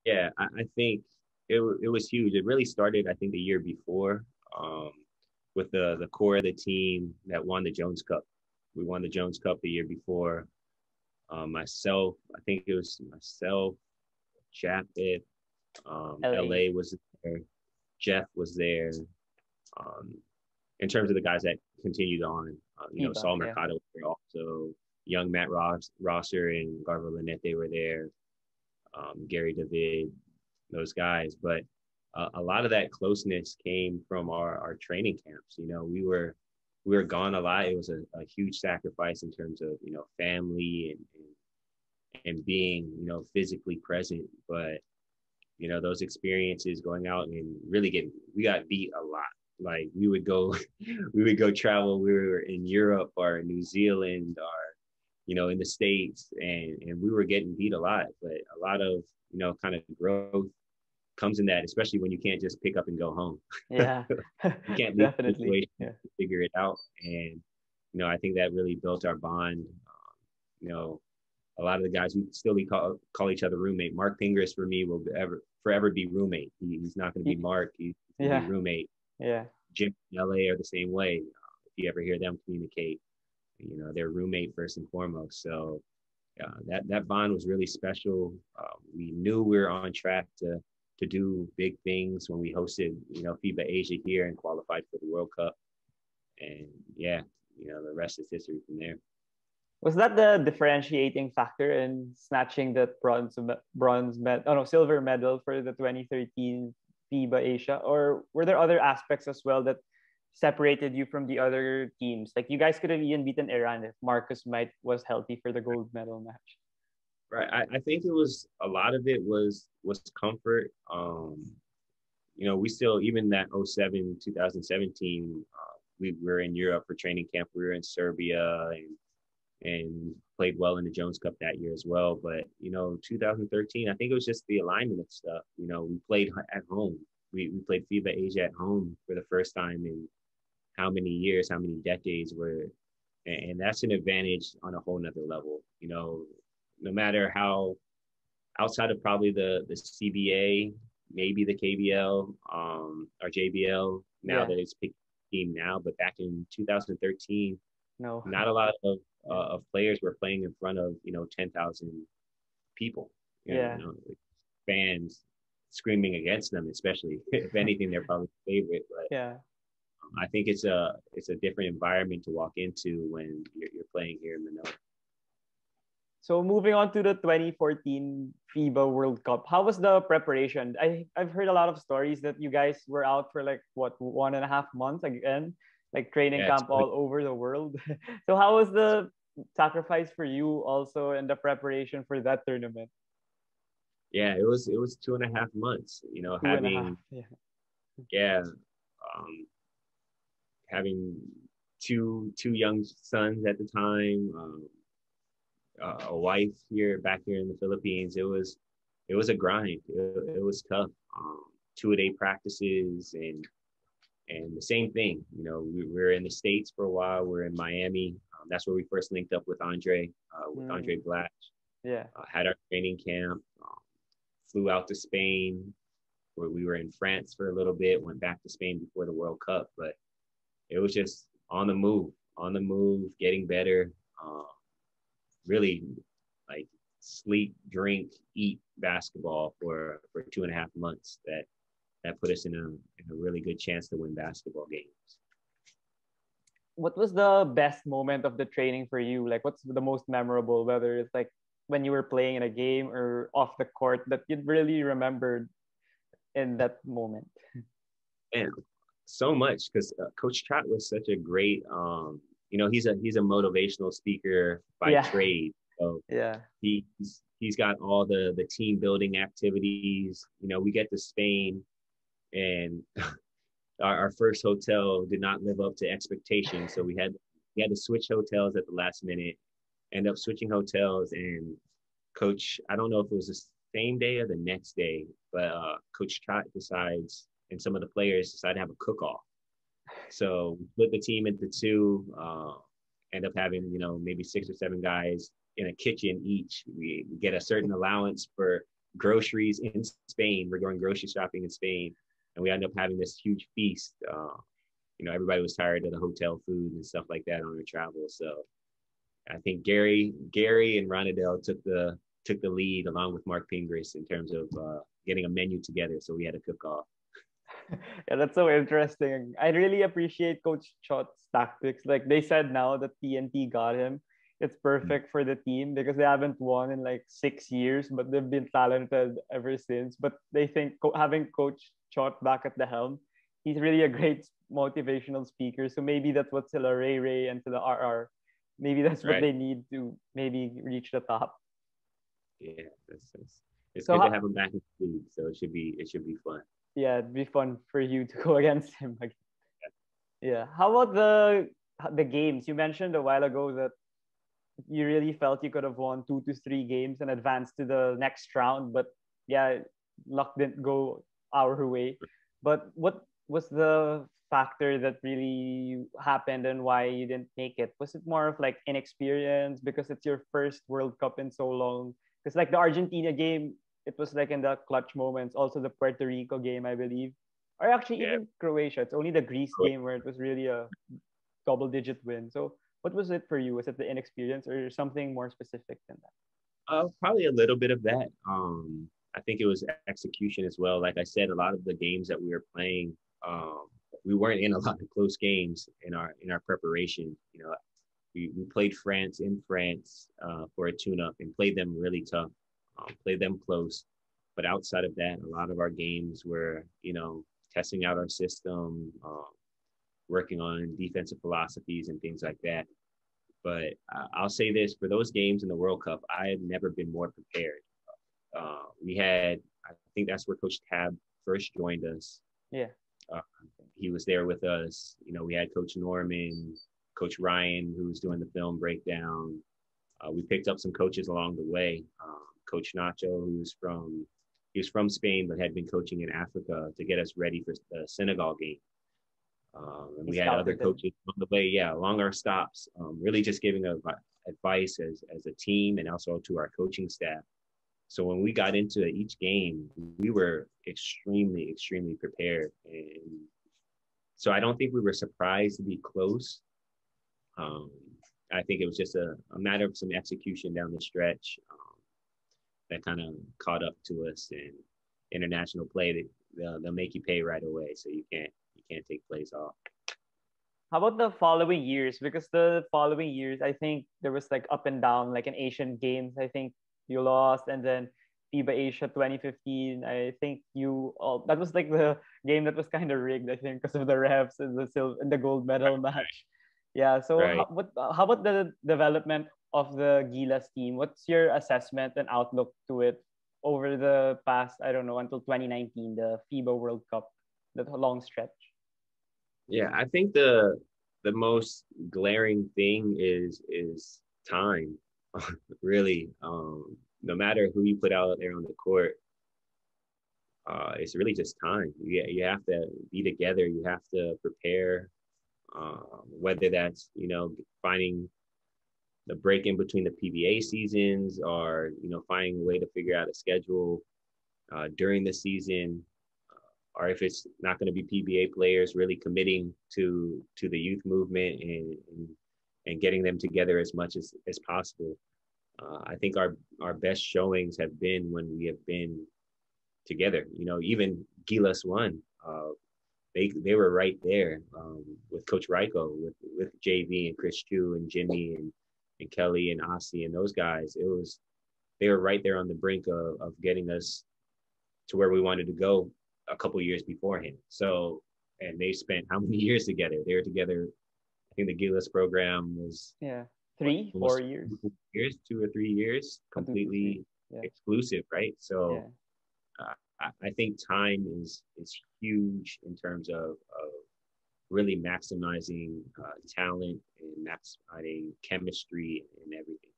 Yeah, I think it was huge. It really started, I think, the year before, um, with the core of the team that won the Jones Cup. We won the Jones Cup the year before. Myself, I think it was myself, Japeth, LA. LA was there, Jeff was there. Um, in terms of the guys that continued on, FIBA, Saul yeah. Mercado were there also, young Matt Rosser and Garver Lynette, they were there. Gary David, those guys. But a lot of that closeness came from our training camps. We were gone a lot. It was a huge sacrifice in terms of family and being physically present. But those experiences going out and really getting we got beat a lot. Like we would go we would go travel. We were in Europe or New Zealand or in the States, and we were getting beat a lot, but a lot of, kind of growth comes in that, especially when you can't just pick up and go home. Yeah. You can't leave the Definitely. situation Yeah. to figure it out. And, I think that really built our bond. You know, a lot of the guys, we call each other roommate. Mark Pingris for me will forever be roommate. He's not going to be Y- Mark. He's going to be Yeah. roommate. Yeah. Jim and LA are the same way. If you ever hear them communicate, they're roommate first and foremost. So that bond was really special. We knew we were on track to do big things when we hosted, FIBA Asia here and qualified for the World Cup. And yeah, the rest is history from there. Was that the differentiating factor in snatching that oh no, silver medal for the 2013 FIBA Asia? Or were there other aspects as well that separated you from the other teams? Like you guys could have even beaten Iran if Marcus Might was healthy for the gold medal match. Right. I think it was a lot of it was comfort. We still, even that 07 2017, we were in Europe for training camp. We were in Serbia and played well in the Jones Cup that year as well. But 2013, I think it was just the alignment of stuff. We played at home. We played FIBA Asia at home for the first time in how many years, how many decades were, and that's an advantage on a whole nother level. No matter how outside of probably the CBA, maybe the KBL, or JBL, now Yeah. that it's picked team now, but back in 2013, No. not a lot Yeah. of players were playing in front of 10,000 people, Yeah. fans screaming against them, especially if anything, they're probably favorite. But Yeah. I think it's a different environment to walk into when you're playing here in Manila. So moving on to the 2014 FIBA World Cup, how was the preparation? I've heard a lot of stories that you guys were out for like what 1.5 months again, like training Yeah, camp all over the world. So how was the sacrifice for you also and the preparation for that tournament? it was 2.5 months. Two and a half. Yeah. Yeah, um, having two young sons at the time, a wife back here in the Philippines. It was a grind. It was tough. 2-a-day practices and the same thing. We were in the States for a while. We're in Miami. That's where we first linked up with Andre Mm, Black. yeah. Had our training camp. Flew out to Spain, where we were in France for a little bit. Went back to Spain before the World Cup, but it was just on the move, getting better. Really, like sleep, drink, eat basketball for 2.5 months. That put us in a really good chance to win basketball games. What was the best moment of the training for you? Like, what's the most memorable? Whether it's like when you were playing in a game or off the court that you'd really remembered in that moment. And so much because Coach Trot was such a great, he's a motivational speaker by Yeah. trade. So Yeah. he's got all the team building activities. We get to Spain and our first hotel did not live up to expectations, so we had to switch hotels at the last minute. End up switching hotels, and Coach, I don't know if it was the same day or the next day, but Coach Trot decides, and some of the players decide to have a cook off. So we split the team into two. End up having maybe 6 or 7 guys in a kitchen each. We get a certain allowance for groceries in Spain. We're going grocery shopping in Spain, and we end up having this huge feast. Everybody was tired of the hotel food and stuff like that on our travel. So I think Gary and Ronadell took the lead along with Mark Pingris in terms of getting a menu together. So we had a cook off. Yeah, that's so interesting. I really appreciate Coach Chot's tactics. Like they said now that TNT got him, it's perfect for the team because they haven't won in like 6 years, but they've been talented ever since. But they think having Coach Chot back at the helm, he's really a great motivational speaker. So maybe that's what Sila Ray and Sila RR, maybe that's what Right. they need to maybe reach the top. Yeah, it's So good to have him back in the league. So it should be fun. yeah, it'd be fun for you to go against him again. Yeah. How about the games? You mentioned a while ago that you really felt you could have won 2 to 3 games and advanced to the next round, but yeah, luck didn't go our way. But what was the factor that really happened and why you didn't make it? Was it more of like inexperience because it's your first World Cup in so long? Because like the Argentina game, it was like in the clutch moments. Also the Puerto Rico game, I believe, or actually Yeah. even Croatia. It's only the Greece game where it was really a double-digit win. So what was it for you? Was it the inexperience or something more specific than that? Probably a little bit of that. I think it was execution as well. Like I said, a lot of the games that we were playing, we weren't in a lot of close games in our preparation. We played France in France for a tune-up and played them really tough, played them close. But outside of that, a lot of our games were, testing out our system, working on defensive philosophies and things like that. But I'll say this, for those games in the World Cup, I have never been more prepared. I think that's where Coach Tab first joined us. Yeah. Uh, he was there with us. We had Coach Norman, Coach Ryan, who was doing the film breakdown. We picked up some coaches along the way. Coach Nacho, he was from Spain, but had been coaching in Africa to get us ready for the Senegal game. And we had other coaches on the way, along our stops, really just giving advice as a team and also to our coaching staff. So when we got into each game, we were extremely, extremely prepared. And so I don't think we were surprised to be close. I think it was just a matter of some execution down the stretch that kind of caught up to us. And international play, they'll make you pay right away. So you can't take plays off. How about the following years? Because the following years, I think there was like up and down, like in Asian Games. I think you lost, and then FIBA Asia 2015. I think that was like the game that was kind of rigged. I think because of the refs and the gold medal match. Yeah. So Right. how about the development of the Gilas team? What's your assessment and outlook to it over the past, I don't know, until 2019, the FIBA World Cup, that long stretch? Yeah, I think the most glaring thing is time. Really, no matter who you put out there on the court, it's really just time. You have to be together. You have to prepare. Whether that's finding the break in between the PBA seasons, or finding a way to figure out a schedule during the season, or if it's not going to be PBA players, really committing to the youth movement and getting them together as much as possible. I think our best showings have been when we have been together. Even Gilas won. They were right there with Coach Ryko, with JV and Chris Chu and Jimmy and Kelly and Ossie and those guys. They were right there on the brink of getting us to where we wanted to go a couple years beforehand. So, and they spent how many years together? They were together. I think the Gilas program was 4 years, 2 or 3 years, completely exclusive, right? So, I think time is huge in terms of really maximizing talent and maximizing chemistry and everything.